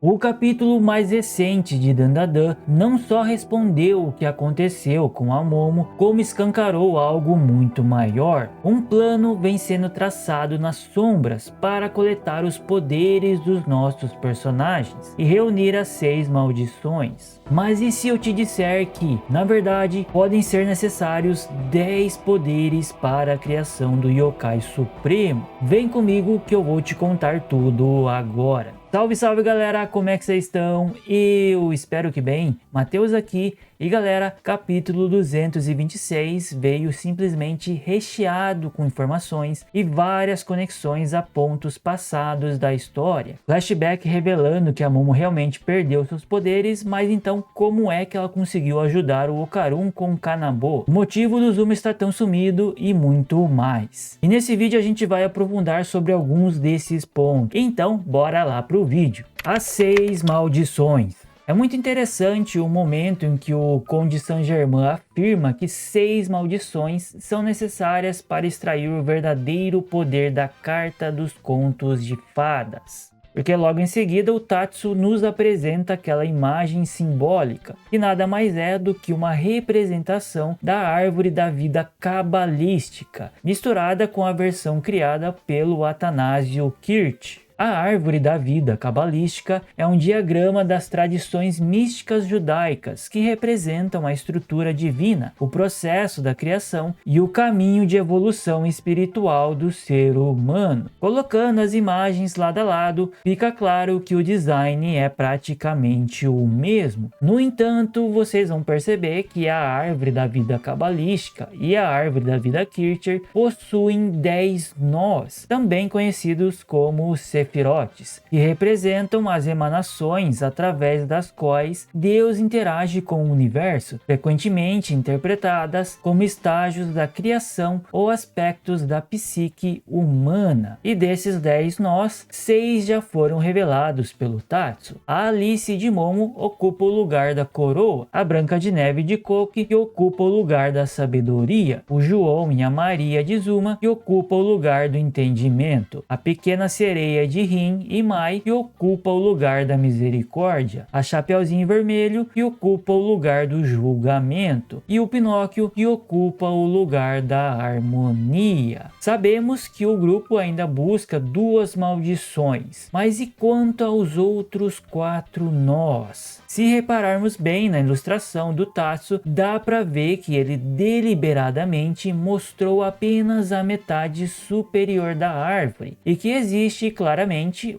O capítulo mais recente de Dandadan não só respondeu o que aconteceu com a Momo, como escancarou algo muito maior. Um plano vem sendo traçado nas sombras para coletar os poderes dos nossos personagens e reunir as 6 maldições. Mas e se eu te disser que, na verdade, podem ser necessários 10 poderes para a criação do Yokai Supremo? Vem comigo que eu vou te contar tudo agora. Salve, salve galera, como é que vocês estão? Eu espero que bem, Matheus aqui. E galera, capítulo 226 veio simplesmente recheado com informações e várias conexões a pontos passados da história. Flashback revelando que a Momo realmente perdeu seus poderes, mas então como é que ela conseguiu ajudar o Okarun com o Kanabo? O motivo do Zuma estar tão sumido e muito mais. E nesse vídeo a gente vai aprofundar sobre alguns desses pontos. Então bora lá pro vídeo. As 6 maldições. É muito interessante o momento em que o Conde Saint-Germain afirma que 6 maldições são necessárias para extrair o verdadeiro poder da Carta dos Contos de Fadas. Porque logo em seguida o Tatsu nos apresenta aquela imagem simbólica, que nada mais é do que uma representação da árvore da vida cabalística, misturada com a versão criada pelo Athanasio Kirch. A árvore da vida cabalística é um diagrama das tradições místicas judaicas que representam a estrutura divina, o processo da criação e o caminho de evolução espiritual do ser humano. Colocando as imagens lado a lado, fica claro que o design é praticamente o mesmo. No entanto, vocês vão perceber que a árvore da vida cabalística e a árvore da vida Kircher possuem 10 nós, também conhecidos como Sefirotes, que representam as emanações através das quais Deus interage com o universo, frequentemente interpretadas como estágios da criação ou aspectos da psique humana. E desses 10 nós, 6 já foram revelados pelo Tatsu. A Alice de Momo ocupa o lugar da coroa, a Branca de Neve de Koki que ocupa o lugar da sabedoria, o João e a Maria de Zuma que ocupa o lugar do entendimento, a Pequena Sereia de Rin e Mai que ocupa o lugar da misericórdia, a Chapeuzinho Vermelho que ocupa o lugar do julgamento e o Pinóquio que ocupa o lugar da harmonia. Sabemos que o grupo ainda busca 2 maldições, mas e quanto aos outros 4 nós? Se repararmos bem na ilustração do Tatsu, dá para ver que ele deliberadamente mostrou apenas a metade superior da árvore e que existe claramente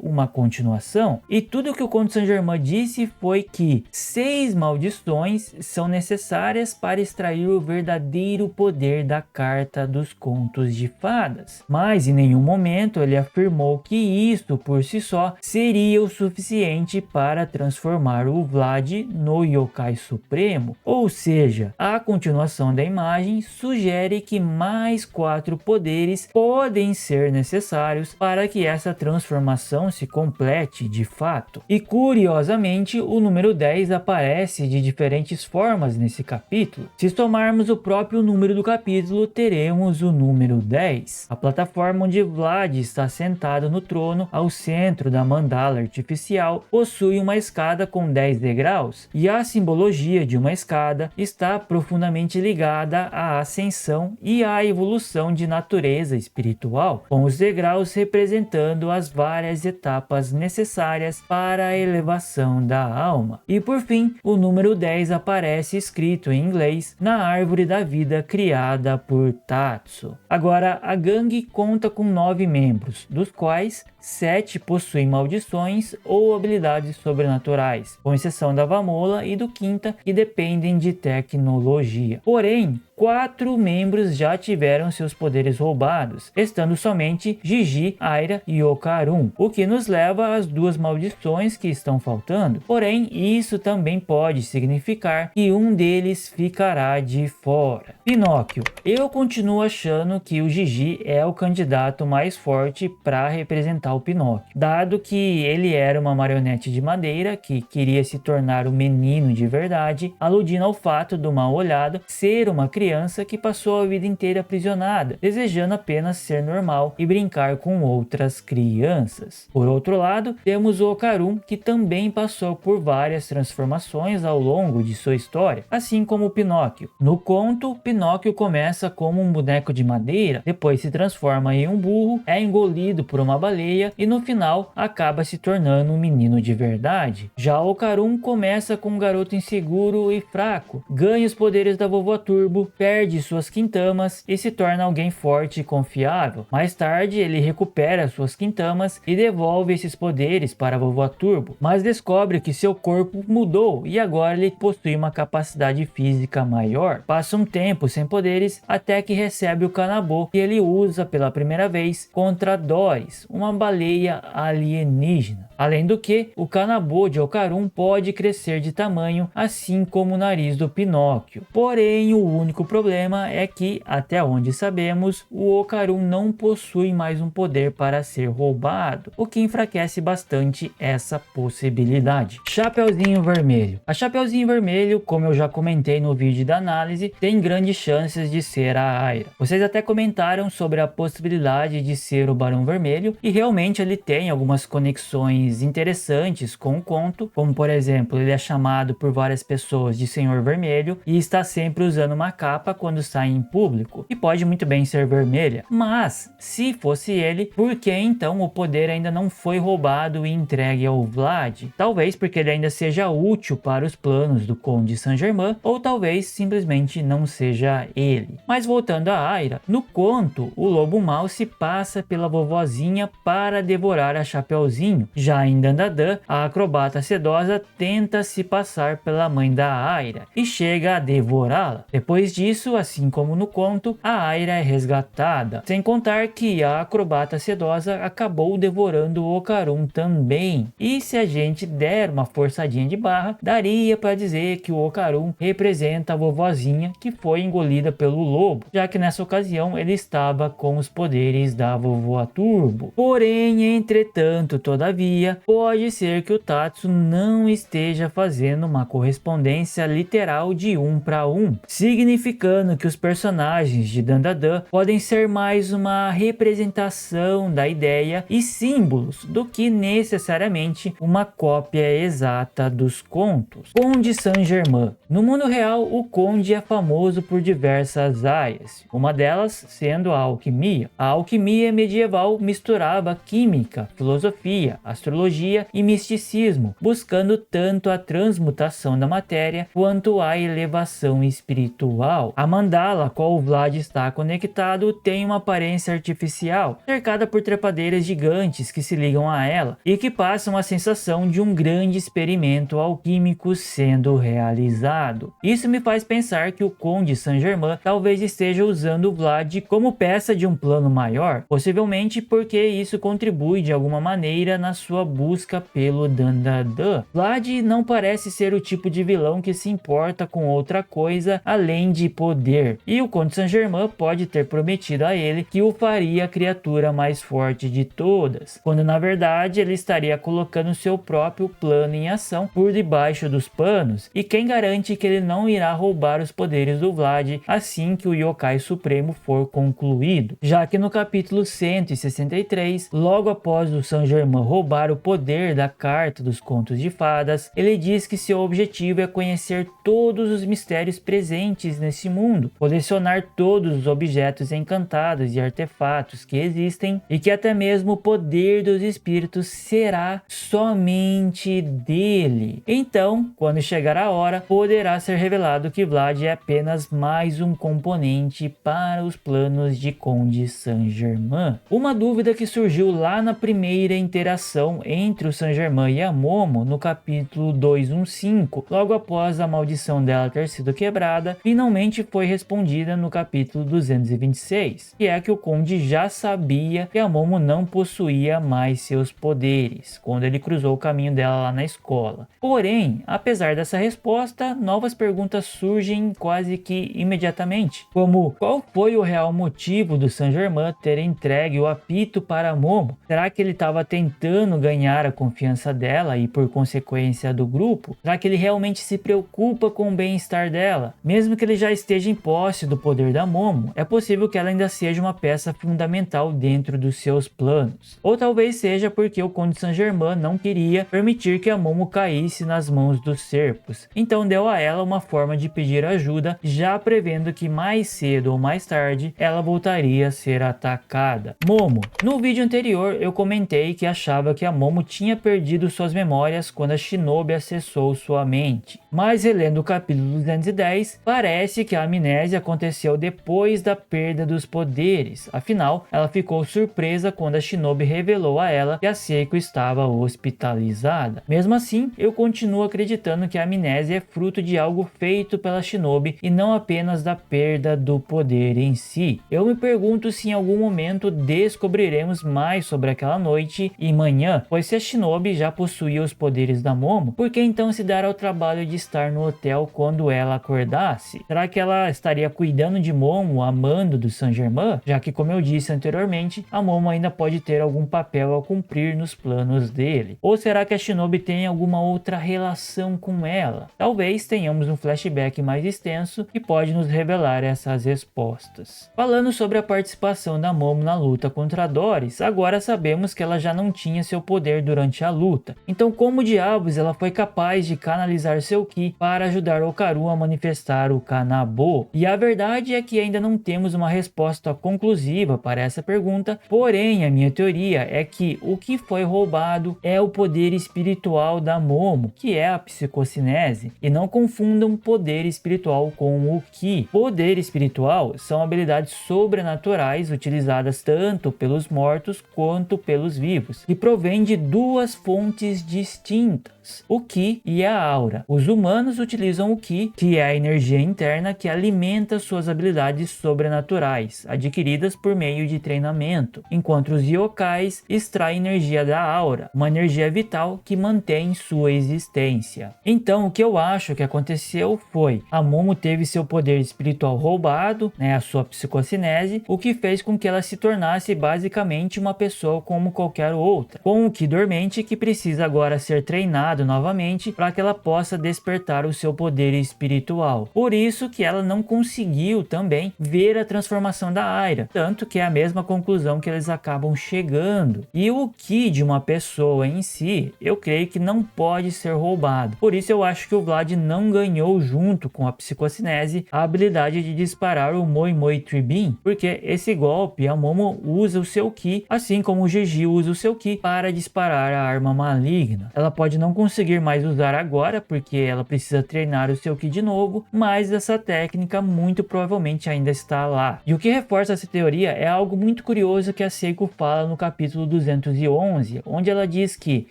uma continuação. E tudo que o Conde Saint-Germain disse foi que 6 maldições são necessárias para extrair o verdadeiro poder da Carta dos Contos de Fadas. Mas em nenhum momento ele afirmou que isso por si só seria o suficiente para transformar o Vlad no Yokai Supremo, ou seja, a continuação da imagem sugere que mais 4 poderes podem ser necessários para que essa transformação se complete de fato. E curiosamente, o número 10 aparece de diferentes formas nesse capítulo. Se somarmos o próprio número do capítulo, teremos o número 10. A plataforma onde Vlad está sentado no trono, ao centro da mandala artificial, possui uma escada com 10 degraus, e a simbologia de uma escada está profundamente ligada à ascensão e à evolução de natureza espiritual, com os degraus representando as várias etapas necessárias para a elevação da alma. E por fim, o número 10 aparece escrito em inglês na árvore da vida criada por Tatsu. Agora, a gangue conta com 9 membros, dos quais 7 possuem maldições ou habilidades sobrenaturais, com exceção da Vamola e do Quinta, que dependem de tecnologia. Porém, 4 membros já tiveram seus poderes roubados, estando somente Gigi, Aira e Okarun, o que nos leva às 2 maldições que estão faltando. Porém, isso também pode significar que um deles ficará de fora. Pinóquio. Eu continuo achando que o Gigi é o candidato mais forte para representar o Pinóquio, dado que ele era uma marionete de madeira que queria se tornar um menino de verdade, aludindo ao fato do Mal-Olhado ser uma criança criança que passou a vida inteira aprisionada, desejando apenas ser normal e brincar com outras crianças. Por outro lado, temos o Okarun, que também passou por várias transformações ao longo de sua história, assim como Pinóquio. No conto, Pinóquio começa como um boneco de madeira, depois se transforma em um burro, é engolido por uma baleia e no final acaba se tornando um menino de verdade. Já o Okarun começa com um garoto inseguro e fraco, ganha os poderes da vovó Turbo, perde suas quintamas e se torna alguém forte e confiável. Mais tarde ele recupera suas quintamas e devolve esses poderes para a vovó Turbo, mas descobre que seu corpo mudou e agora ele possui uma capacidade física maior. Passa um tempo sem poderes até que recebe o Kanabo, que ele usa pela primeira vez contra Doris, uma baleia alienígena. Além do que, o Kanabo de Okarun pode crescer de tamanho, assim como o nariz do Pinóquio. Porém, o único problema é que, até onde sabemos, o Okarun não possui mais um poder para ser roubado, o que enfraquece bastante essa possibilidade. Chapeuzinho Vermelho. A Chapeuzinho Vermelho, como eu já comentei no vídeo da análise, tem grandes chances de ser a Aira. Vocês até comentaram sobre a possibilidade de ser o Barão Vermelho, e realmente ele tem algumas conexões interessantes com o conto, como por exemplo, ele é chamado por várias pessoas de Senhor Vermelho e está sempre usando uma capa quando sai em público, e pode muito bem ser vermelha. Mas, se fosse ele, por que então o poder ainda não foi roubado e entregue ao Vlad? Talvez porque ele ainda seja útil para os planos do Conde Saint-Germain, ou talvez simplesmente não seja ele. Mas voltando a Aira, no conto, o lobo mau se passa pela vovozinha para devorar a Chapeuzinho. Já em Dandadan, a acrobata sedosa tenta se passar pela mãe da Aira e chega a devorá-la. Depois disso, assim como no conto, a Aira é resgatada, sem contar que a acrobata sedosa acabou devorando o Okarun também. E se a gente der uma forçadinha de barra, daria para dizer que o Okarun representa a vovozinha que foi engolida pelo lobo, já que nessa ocasião ele estava com os poderes da vovó Turbo. Porém, entretanto, todavia, pode ser que o Tatsu não esteja fazendo uma correspondência literal de 1 para 1, significando que os personagens de Dandadan podem ser mais uma representação da ideia e símbolos do que necessariamente uma cópia exata dos contos. Conde Saint-Germain. No mundo real, o Conde é famoso por diversas áreas, uma delas sendo a alquimia. A alquimia medieval misturava química, filosofia, astrologia e misticismo, buscando tanto a transmutação da matéria quanto a elevação espiritual. A mandala a qual o Vlad está conectado tem uma aparência artificial, cercada por trepadeiras gigantes que se ligam a ela e que passam a sensação de um grande experimento alquímico sendo realizado. Isso me faz pensar que o Conde Saint-Germain talvez esteja usando o Vlad como peça de um plano maior, possivelmente porque isso contribui de alguma maneira na sua busca pelo Dandadan. Vlad não parece ser o tipo de vilão que se importa com outra coisa além de poder, e o Conde Saint-Germain pode ter prometido a ele que o faria a criatura mais forte de todas, quando na verdade ele estaria colocando seu próprio plano em ação por debaixo dos panos, e quem garante que ele não irá roubar os poderes do Vlad assim que o Yokai Supremo for concluído, já que no capítulo 163, logo após o Saint-Germain roubar o poder da carta dos contos de fadas, ele diz que seu objetivo é conhecer todos os mistérios presentes nesse mundo, colecionar todos os objetos encantados e artefatos que existem, e que até mesmo o poder dos espíritos será somente dele. Então, quando chegar a hora, poderá ser revelado que Vlad é apenas mais um componente para os planos de Conde Saint-Germain. Uma dúvida que surgiu lá na primeira interação entre o Saint-Germain e a Momo no capítulo 215, logo após a maldição dela ter sido quebrada, finalmente foi respondida no capítulo 226, que é que o Conde já sabia que a Momo não possuía mais seus poderes, quando ele cruzou o caminho dela lá na escola. Porém, apesar dessa resposta, novas perguntas surgem quase que imediatamente, como qual foi o real motivo do Saint-Germain ter entregue o apito para a Momo? Será que ele estava tentando ganhar a confiança dela e por consequência do grupo? Será que ele realmente se preocupa com o bem-estar dela? Mesmo que ele já esteja em posse do poder da Momo, é possível que ela ainda seja uma peça fundamental dentro dos seus planos. Ou talvez seja porque o Conde Saint-Germain não queria permitir que a Momo caísse nas mãos dos serpos, então deu a ela uma forma de pedir ajuda, já prevendo que mais cedo ou mais tarde ela voltaria a ser atacada. Momo. No vídeo anterior eu comentei que achava que a Momo tinha perdido suas memórias quando a Shinobi acessou sua mente, mas relendo o capítulo 210, parece que a amnésia aconteceu depois da perda dos poderes. Afinal, ela ficou surpresa quando a Shinobi revelou a ela que a Seiko estava hospitalizada. Mesmo assim, eu continuo acreditando que a amnésia é fruto de algo feito pela Shinobi e não apenas da perda do poder em si. Eu me pergunto se em algum momento descobriremos mais sobre aquela noite e manhã, pois se a Shinobi já possuía os poderes da Momo, por que então se dar ao trabalho de estar no hotel quando ela acordasse? Será que ela estaria cuidando de Momo, amando do Saint-Germain? Já que, como eu disse anteriormente, a Momo ainda pode ter algum papel a cumprir nos planos dele. Ou será que a Shinobi tem alguma outra relação com ela? Talvez tenhamos um flashback mais extenso que pode nos revelar essas respostas. Falando sobre a participação da Momo na luta contra a Doris, agora sabemos que ela já não tinha seu poder durante a luta. Então como diabos ela foi capaz de canalizar seu Ki para ajudar Okaru a manifestar o Kanabo? E a verdade é que ainda não temos uma resposta conclusiva para essa pergunta, porém a minha teoria é que o que foi roubado é o poder espiritual da Momo, que é a psicocinese, e não confundam poder espiritual com o Ki. Poder espiritual são habilidades sobrenaturais utilizadas tanto pelos mortos quanto pelos vivos, e provém de duas fontes distintas, o Ki e a aura. Os humanos utilizam o Ki, que é a energia interna que alimenta suas habilidades sobrenaturais, adquiridas por meio de treinamento, enquanto os yokais extraem energia da aura, uma energia vital que mantém sua existência. Então o que eu acho que aconteceu foi, a Momo teve seu poder espiritual roubado, a sua psicocinese, o que fez com que ela se tornasse basicamente uma pessoa como qualquer outra, com o Ki dormente que precisa agora ser treinado novamente para que ela possa despertar o seu poder espiritual. Por isso que ela não conseguiu também ver a transformação da Aira, tanto que é a mesma conclusão que eles acabam chegando. E o Ki de uma pessoa em si, eu creio que não pode ser roubado. Por isso eu acho que o Vlad não ganhou junto com a psicocinese a habilidade de disparar o Moi Moi Tribin, porque esse golpe a Momo usa o seu Ki, assim como o Gigi usa o seu Ki para disparar a arma maligna. Ela pode não conseguir mais usar agora, porque ela precisa treinar o seu Ki de novo, mas essa técnica muito provavelmente ainda está lá. E o que reforça essa teoria é algo muito curioso que a Seiko fala no capítulo 211, onde ela diz que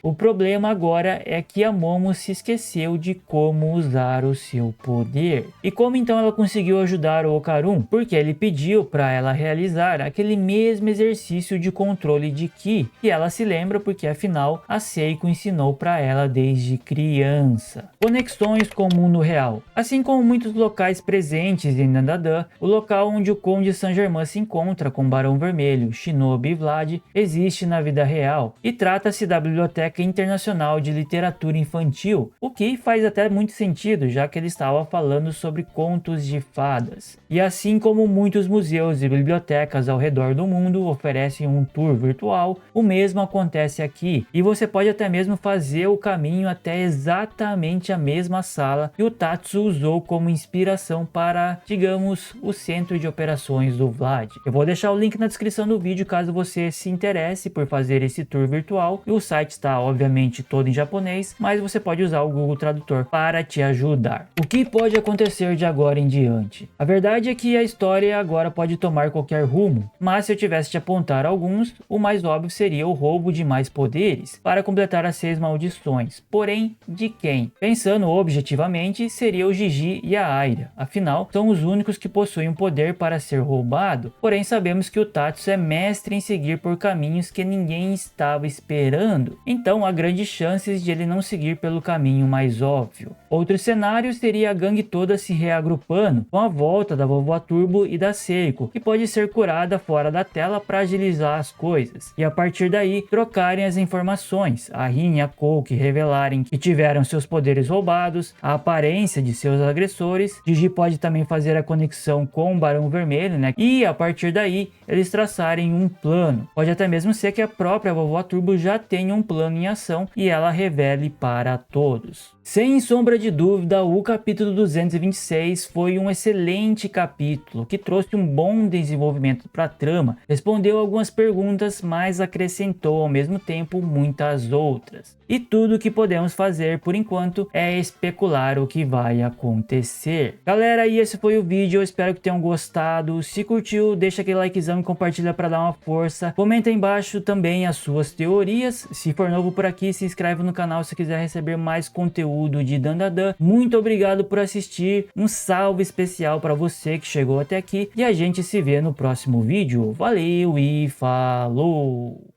o problema agora é que a Momo se esqueceu de como usar o seu poder. E como então ela conseguiu ajudar o Okarun? Porque ele pediu para ela realizar aquele mesmo exercício de controle de Ki, que ela se lembra porque afinal a Seiko ensinou para ela desde criança. Conexões com o mundo real. Assim como muitos locais presentes em Dandadan, o local onde o Conde Saint-Germain se encontra com o Barão Vermelho, Shinobi e Vlad existe na vida real, e trata-se da Biblioteca Internacional de Literatura Infantil, o que faz até muito sentido, já que ele estava falando sobre contos de fadas. E assim como muitos museus e bibliotecas ao redor do mundo oferecem um tour virtual, o mesmo acontece aqui, e você pode até mesmo fazer o caminho até exatamente a mesma sala que o Tatsu usou como inspiração para, digamos, o centro de operações do Vlad. Eu vou deixar o link na descrição do vídeo caso você se interesse por fazer esse tour virtual, e o site está obviamente todo em japonês, mas você pode usar o Google Tradutor para te ajudar. O que pode acontecer de agora em diante? A verdade é que a história agora pode tomar qualquer rumo, mas se eu tivesse de apontar alguns, o mais óbvio seria o roubo de mais poderes para completar as 6 maldições. Porém, de quem? Pensando objetivamente, seria o Gigi e a Aira, afinal, são os únicos que possuem um poder para ser roubado, porém sabemos que o Tatsu é mestre em seguir por caminhos que ninguém estava esperando, então há grandes chances de ele não seguir pelo caminho mais óbvio. Outro cenário seria a gangue toda se reagrupando com a volta da Vovó Turbo e da Seiko, que pode ser curada fora da tela para agilizar as coisas, e a partir daí trocarem vazarem as informações, a Rin e a Coke revelarem que tiveram seus poderes roubados, a aparência de seus agressores, Gigi pode também fazer a conexão com o Barão Vermelho, né? E a partir daí eles traçarem um plano. Pode até mesmo ser que a própria Vovó Turbo já tenha um plano em ação e ela revele para todos. Sem sombra de dúvida, o capítulo 226 foi um excelente capítulo que trouxe um bom desenvolvimento para a trama, respondeu algumas perguntas, mas acrescentou ao mesmo tempo muitas outras. E tudo o que podemos fazer por enquanto é especular o que vai acontecer. Galera, e esse foi o vídeo, eu espero que tenham gostado. Se curtiu, deixa aquele likezão e compartilha para dar uma força. Comenta aí embaixo também as suas teorias. Se for novo por aqui, se inscreve no canal se quiser receber mais conteúdo de Dandadan. Muito obrigado por assistir, um salve especial para você que chegou até aqui e a gente se vê no próximo vídeo. Valeu e falou!